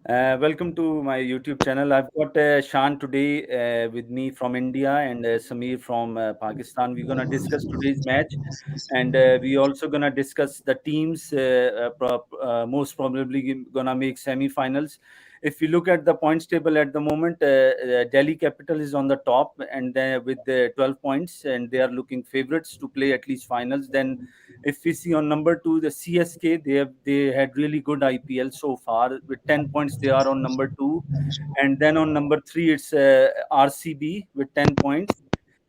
Welcome to my YouTube channel. I've got Shan today with me from India and Samir from Pakistan. We're gonna discuss today's match, and we also gonna discuss the teams most probably gonna make semi-finals. If you look at the points table at the moment, Delhi Capital is on the top, and with the 12 points, and they are looking favorites to play at least finals. Then if we see on number two, the CSK, they had really good IPL so far. With 10 points, they are on number two. And then on number three, it's RCB with 10 points.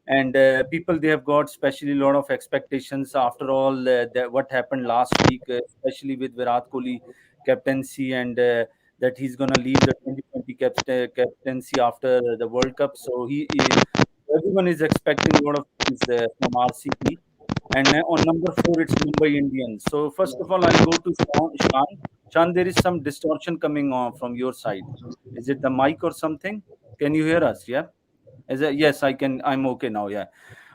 And people, they have got especially a lot of expectations after all what happened last week, especially with Virat Kohli captaincy, and that he's going to leave the 2020 captaincy after the World Cup. So everyone is expecting a lot of things from RCB. And on number four, it's Mumbai Indians. So first of all, I'll go to Shan. Shan, there is some distortion coming on from your side. Is it the mic or something? Can you hear us? Yeah. Yes, I can. I'm okay now. Yeah.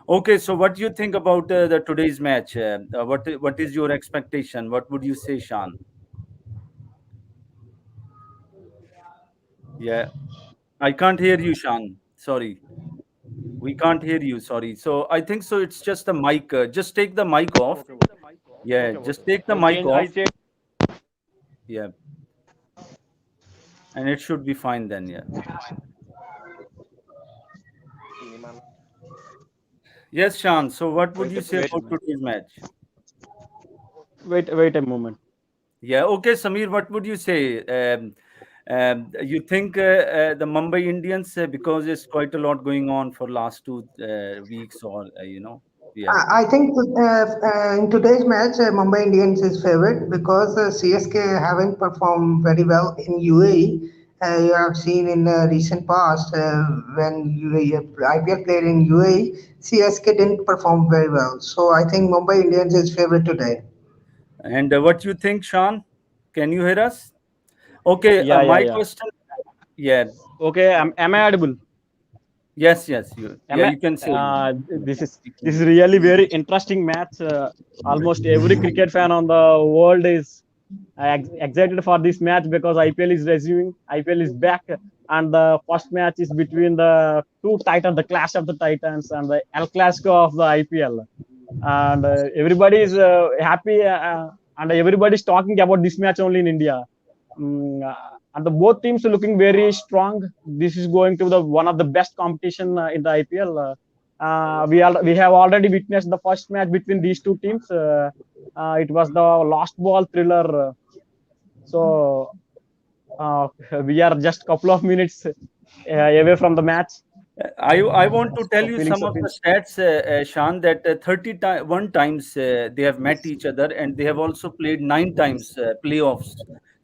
Okay. So what do you think about the today's match? What is your expectation? What would you say, Shan? Yeah. I can't hear you, Shan. Sorry. We can't hear you. Sorry. So I think so. It's just the mic. Just take the mic off. Okay, Yeah. okay, Just okay. take the I'll mic change. off. I'll change. Yeah. And it should be fine then. Yeah. Yes, Shan. So, what would Wait, you say wait a about minute. today's match? Wait a moment. Yeah. Okay, Samir. What would you say? You think the Mumbai Indians, because there's quite a lot going on for last 2 weeks, or yeah. I think in today's match, Mumbai Indians is favourite because CSK haven't performed very well in UAE. You have seen in the recent past when UAE, IPL played in UAE, CSK didn't perform very well. So I think Mumbai Indians is favourite today. And what you think, Shan? Can you hear us? Okay. Yeah, yeah, My yeah. question. Yeah. Okay, am I audible? Yes. Yes. You. Am Yeah. I? You can say. This is You this can. is really very interesting match. Almost every cricket fan on the world is excited for this match because IPL is resuming. IPL is back, and the first match is between the two titans, the clash of the titans, and the El Clasico of the IPL. And everybody is happy, and everybody is talking about this match only in India. And the both teams are looking very strong. This is going to the one of the best competition in the IPL. We have already witnessed the first match between these two teams. It was the last ball thriller. So uh, we are just couple of minutes away from the match. I want to tell So you feeling some so of feel. the stats, Shan, that 31 times they have met each other, and they have also played 9 times playoffs.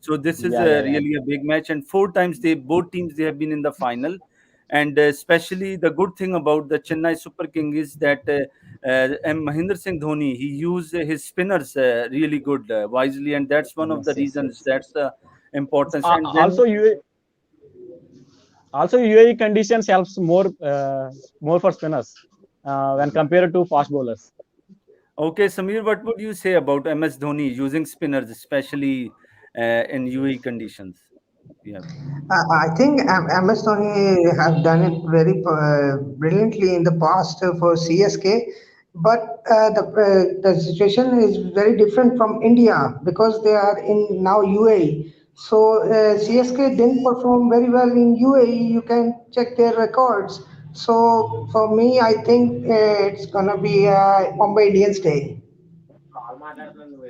So this is Yeah, yeah, yeah. really a big match, and 4 times both teams they have been in the final. And especially the good thing about the Chennai Super King is that Mahendra Singh Dhoni, he used his spinners really good, wisely, and that's one of Yes, the yes, reasons. yes. That's the importance. And then Also, UAE conditions helps more for spinners when compared to fast bowlers. okay, Samir, what would you say about MS Dhoni using spinners, especially in UAE conditions? Yeah. I think MS Dhoni have done it very brilliantly in the past for CSK, but the situation is very different from India because they are in now UAE. So CSK didn't perform very well in UAE. You can check their records. So for me, I think it's gonna be Mumbai Indians Day.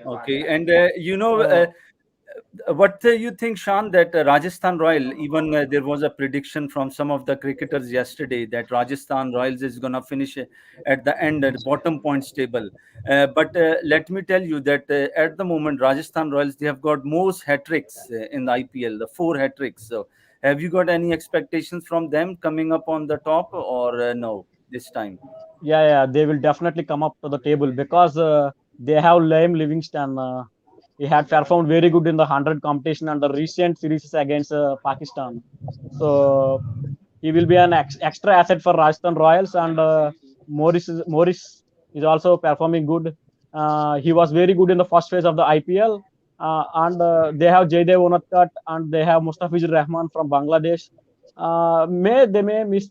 Okay, and Uh, what you think, Shan, that Rajasthan Royal, even there was a prediction from some of the cricketers yesterday that Rajasthan Royals is going to finish at the end at the bottom points table. But let me tell you that at the moment, Rajasthan Royals, they have got most hat tricks in the IPL, the 4 hat tricks. So have you got any expectations from them coming up on the top, or no, this time? yeah, they will definitely come up to the table because they have Liam Livingston. He had performed very good in the 100 competition and the recent series against Pakistan. So he will be an extra asset for Rajasthan Royals, and Morris is also performing good. He was very good in the first phase of the IPL. and they have Jaydev Unadkat and they have Mustafizur Rahman from Bangladesh. They may miss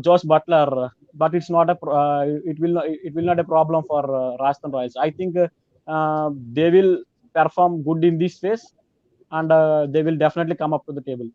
Josh Butler, but it's not a it will not a problem for Rajasthan Royals. I think they will perform good in this phase, and they will definitely come up to the table.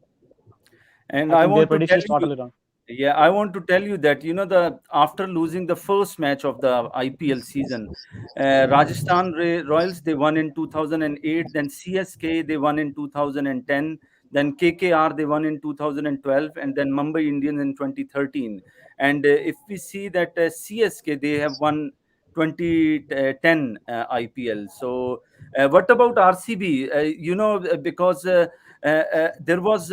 And I I think their want to prediction tell is you, totally wrong. yeah, I want to tell you that the after losing the first match of the IPL season, Rajasthan Royals, they won in 2008, then CSK they won in 2010, then KKR they won in 2012, and then Mumbai Indians in 2013. And if we see that CSK, they have won 2010 IPL. So what about RCB? Because there was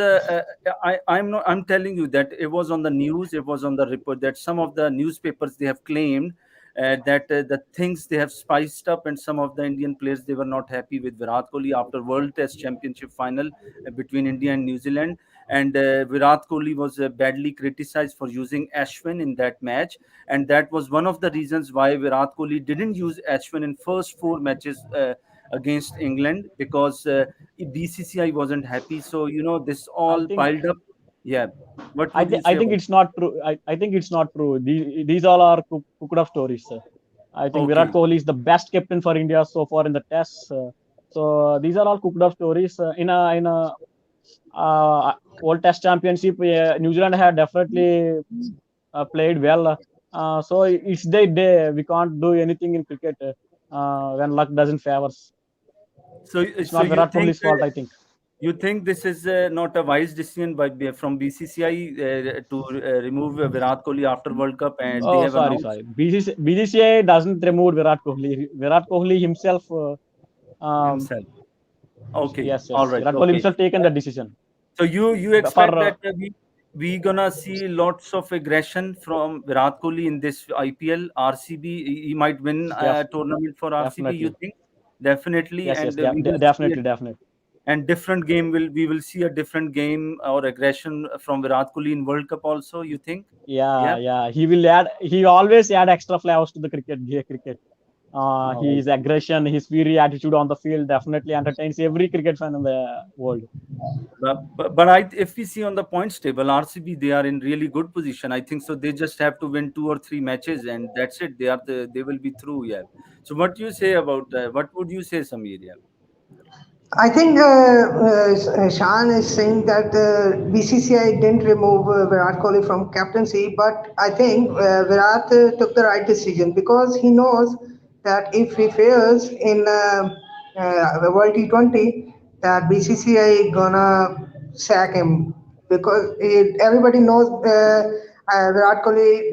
I'm telling you that it was on the news, it was on the report that some of the newspapers, they have claimed that the things they have spiced up, and some of the Indian players, they were not happy with Virat Kohli after World Test Championship final between India and New Zealand. And Virat Kohli was badly criticized for using Ashwin in that match, and that was one of the reasons why Virat Kohli didn't use Ashwin in first four matches against England, because BCCI wasn't happy. So this I all think piled up. Yeah. What would you I say think about? it's not true. I think it's not true. These all are cooked up stories. I think Virat Okay. Kohli is the best captain for India so far in the tests. So these are all cooked up stories. In a World Test Championship, New Zealand had definitely played well. So it's their day. We can't do anything in cricket when luck doesn't favor us. It's So not Virat Kohli's fault, I think. you think this is not a wise decision from BCCI to remove Virat Kohli after World Cup, and they Oh, have sorry, announced sorry. BCCI doesn't remove Virat Kohli. Virat Kohli himself, himself? Okay, yes, all yes. right, Virat Kohli okay. himself taken the decision. So you For expect that we gonna see lots of aggression from Virat Kohli in this IPL. RCB, he might win a def, tournament for RCB. You definitely. think? Definitely, Yes, yes, and we will see definitely, definitely. different game. We will see a different game or aggression from Virat Kohli in World Cup also. You think? Yeah, Yeah. yeah. He always add extra flavors to the cricket. Oh. His aggression, his fiery attitude on the field definitely entertains every cricket fan in the world. If we see on the points table, RCB, they are in really good position. I think so. They just have to win two or three matches, and that's it. They will be through. Yeah. So what you say about what would you say, Samir? Yeah. I think Shan is saying that BCCI didn't remove Virat Kohli from captaincy, but I think Virat took the right decision because he knows that if he fails in the World T20, that BCCI gonna sack him because everybody knows Virat Kohli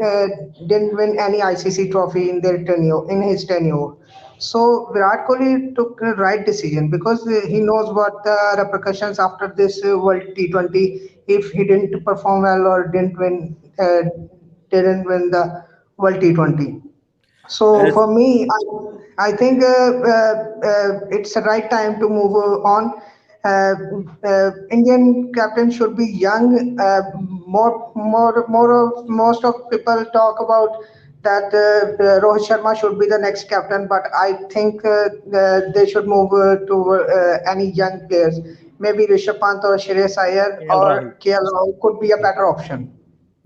didn't win any ICC trophy in their tenure in his tenure. So Virat Kohli took the right decision because he knows what the repercussions after this World T20 if he didn't perform well or didn't win the World T20. So As for me, I think it's the right time to move on. Indian captain should be young. Most of people talk about that Rohit Sharma should be the next captain, but I think they should move to any young players. Maybe Rishabh Pant or Shreyas Iyer KL Rahul. or KL Rahul could be a better option.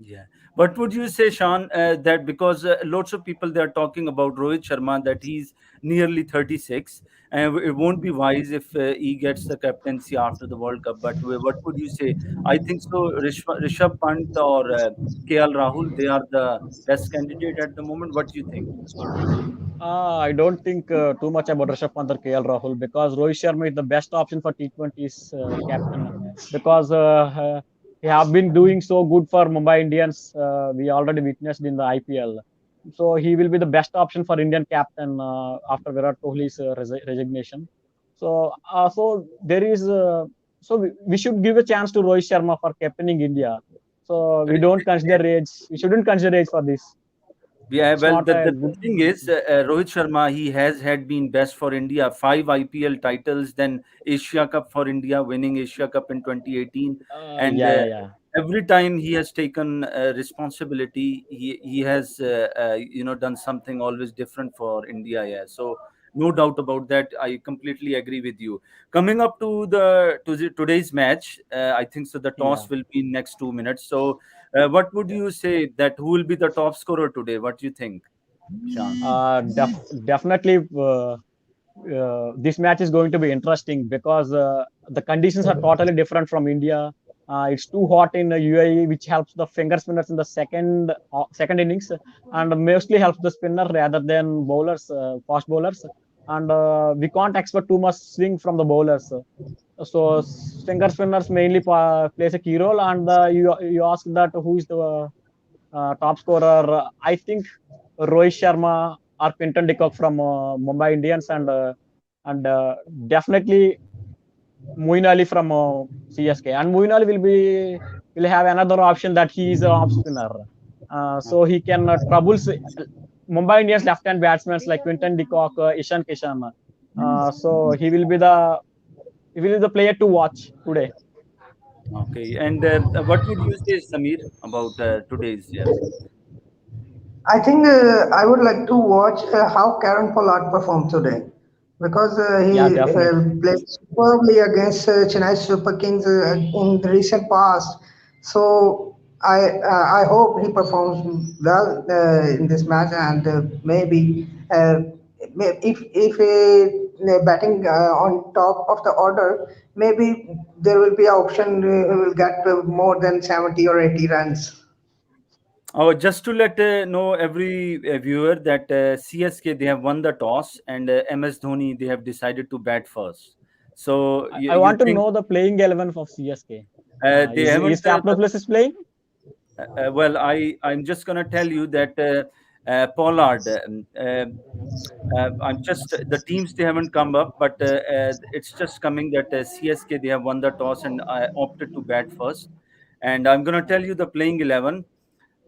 Yeah. What would you say, Sean, that because lots of people, they are talking about Rohit Sharma, that he's nearly 36, and it won't be wise if he gets the captaincy after the World Cup. But what would you say? I think so. Rishabh Pant or KL Rahul, they are the best candidate at the moment. What do you think? I don't think too much about Rishabh Pant or KL Rahul because Rohit Sharma is the best option for T20's captain because he have been doing so good for Mumbai Indians. We already witnessed in the IPL. So he will be the best option for Indian captain after Virat Kohli's resignation. So there is we should give a chance to Rohit Sharma for captaining India. So we don't consider age. We shouldn't consider age for this. Yeah, It's well, not a the good. thing is, Rohit Sharma, he has had been best for India, five IPL titles, then Asia Cup for India, winning Asia Cup in 2018, and Yeah, yeah, yeah. every time he has taken responsibility, he has done something always different for India. Yeah, so No doubt about that. I completely agree with you. Coming up to today's match, I think so. The Yeah. toss will be in next 2 minutes. So, what would you say that who will be the top scorer today? What do you think, Sean? Definitely, this match is going to be interesting because the conditions are totally different from India. It's too hot in UAE, which helps the finger spinners in the second innings, and mostly helps the spinner rather than bowlers, fast bowlers. And we can't expect too much swing from the bowlers. So finger spinners mainly plays a key role. And you ask that who is the top scorer. I think Rohit Sharma or Quinton de Kock from Mumbai Indians, and definitely Moeen Ali from CSK. And Moeen Ali will have another option that he is an off spinner, so he can troubles Mumbai Indians left-hand batsmen like Quinton de Kock, Ishan Kishan. So he will be the player to watch today. Okay, and what would you say, Samir, about today's? Yeah. I think I would like to watch how Karen Pollard performed today because Yeah, he definitely. played superbly against Chennai Super Kings in the recent past. So I hope he performs well in this match, and maybe if batting on top of the order, maybe there will be an option he will get more than 70 or 80 runs. Oh, just to let know every viewer that CSK they have won the toss, and MS Dhoni they have decided to bat first. So I you want to think know the playing 11 of CSK. they Is haven't? Captain Plus is playing? Well, I'm just gonna tell you that Pollard. I'm just the teams they haven't come up, but it's just coming that CSK they have won the toss and opted to bat first. And I'm gonna tell you the playing 11.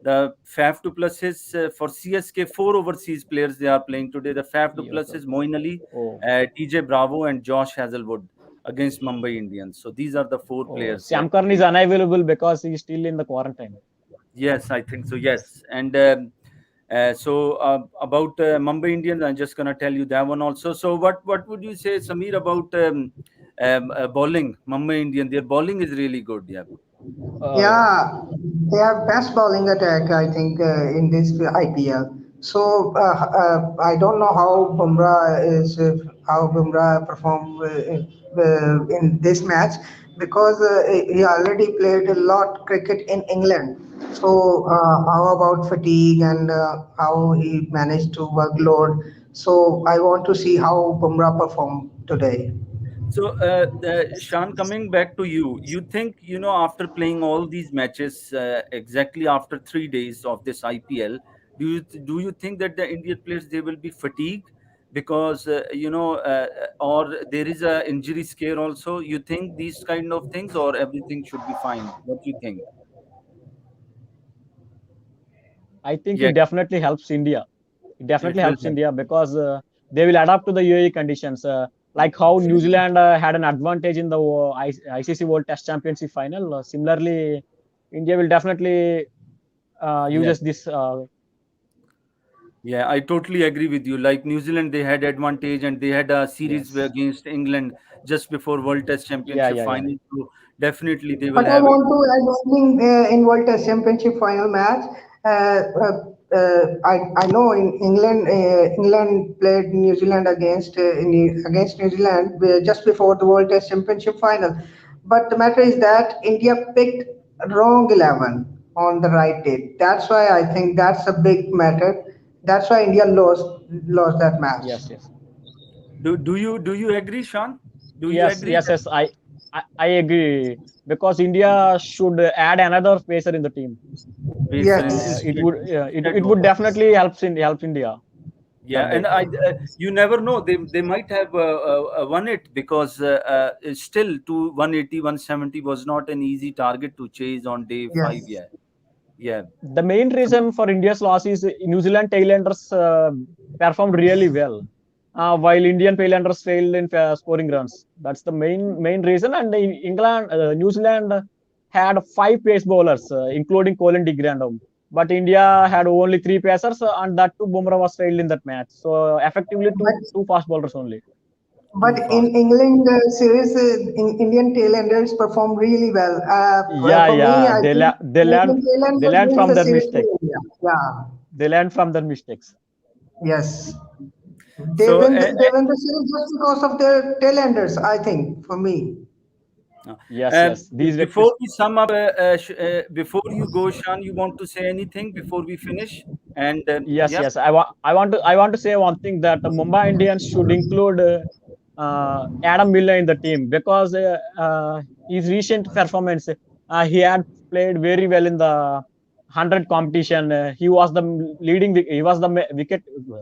The Faf to plus is for CSK four overseas players they are playing today. The Faf to Yeah, plus okay, is okay. Moeen Ali, Oh, TJ Bravo, and Josh Hazelwood against Mumbai Indians. So these are the four oh, players they Sam have Curran is played. unavailable because he's still in the quarantine. Yes, I think so. Yes, and about Mumbai Indians, I'm just gonna tell you that one also. So what would you say, Samir, about bowling? Mumbai Indian, their bowling is really good. Yeah. Uh, Yeah, they have best bowling attack, I think, in this IPL. So I don't know how Bumrah perform in this match because he already played a lot cricket in England. So how about fatigue and how he managed to workload? So I want to see how Bumrah perform today. So, Shan, coming back to you, you think, after playing all these matches exactly after 3 days of this IPL, do you think that the Indian players they will be fatigued because or there is a injury scare also? You think these kind of things, or everything should be fine? What do you think? I think Yeah, it definitely helps India. It definitely it will helps help. India because they will adapt to the UAE conditions. Like how New Zealand had an advantage in the ICC World Test Championship final. Similarly, India will definitely Yeah. uses this. Yeah, I totally agree with you. Like New Zealand, they had advantage and they had a series Yes. against England just before World Test Yeah, Championship yeah, yeah. final. So definitely they will But I have it. want to add one thing in World Test Championship final match. I know in England, England played New Zealand against New Zealand just before the World Test Championship final. But the matter is that India picked wrong 11 on the right date. That's why I think that's a big matter. That's why India lost that match. Yes, yes. Do you agree, Sean? Do you Yes, agree yes, that yes. I agree because India should add another pacer in the team. pacer Yes. It instead of would definitely help India yeah, that and day. you never know they might have won it because it's still to 180 170 was not an easy target to chase on day five. Yes. Yeah, yeah. The main So, reason for India's loss is New Zealand tailenders performed really well, while Indian tailenders failed in scoring runs. That's the main reason. And in England, New Zealand had five pace bowlers, including Colin de Grandhomme. but India had only three pacers, and that too Bumrah was failed in that match. So effectively, But two fast bowlers only. but Too in fast. England series, Indian tailenders perform really well. Yeah, For me, yeah, I think Indian they tailenders learned win from the their series mistake. to India. Yeah. They learned from their mistakes. Yes. So, They win the series just because of their tailenders, I think, for me. uh, Yes, yes. These before victories. we sum up, before you go, Shan, you want to say anything before we finish? And Yes, yeah, yes. I want to say one thing that the Mumbai Indians should include Adam Miller in the team because his recent performance, he had played very well in the 100 competition. He was the he was the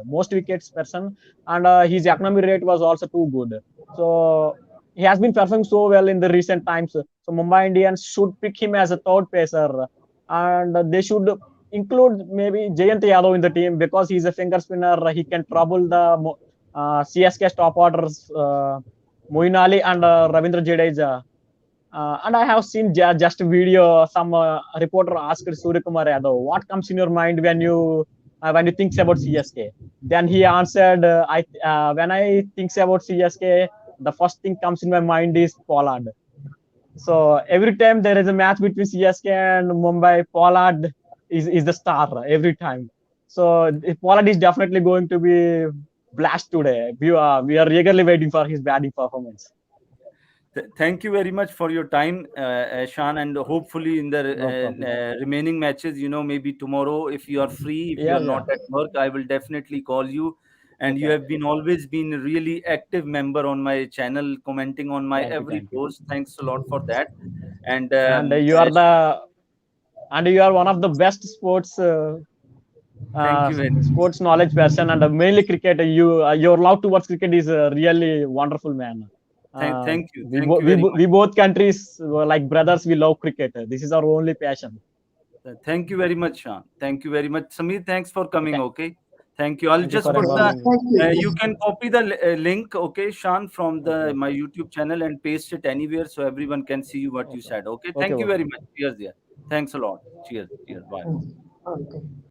most wickets person, and his economy rate was also too good. So he has been performing so well in the recent times. So Mumbai Indians should pick him as a third pacer, and they should include maybe Jayant Yadav in the team because he's a finger spinner. He can trouble the CSK top orders, Moeen Ali and Ravindra Jadeja. And I have seen just a video. Some reporter asked Surya Kumar Yadav, "What comes in your mind when you think about CSK?" Then he answered, "I when I think about CSK, the first thing comes in my mind is Pollard." So every time there is a match between CSK and Mumbai, Pollard is the star every time. So Pollard is definitely going to be blast today. We are eagerly waiting for his batting performance. Thank you very much for your time, Shan, and hopefully in the No problem. remaining matches, maybe tomorrow, if you are free, if you Yeah, are not yeah. at work, I will definitely call you. And you Okay. have been always been a really active member on my channel, commenting on my Thank you. every Thank you. post. Thanks a lot for that. And And you are the and you are one of the best thank you very much. sports knowledge person, and mainly cricket. Your love towards cricket is really wonderful, man. Thank you very much. We both countries like brothers. We love cricket. This is our only passion. Thank you very much, Sean. Thank you very much. Samir, thanks for coming. Th- Okay. Thank you. I'll Thank you just for put the, involving me. Thank you you. can copy the link, okay, Sean, from Okay, the my okay, YouTube channel and paste it anywhere so everyone can see what you okay, said. Okay. okay, Thank you okay. very much. Cheers, dear. Thanks a lot. Cheers. Cheers. Bye. Mm. Okay.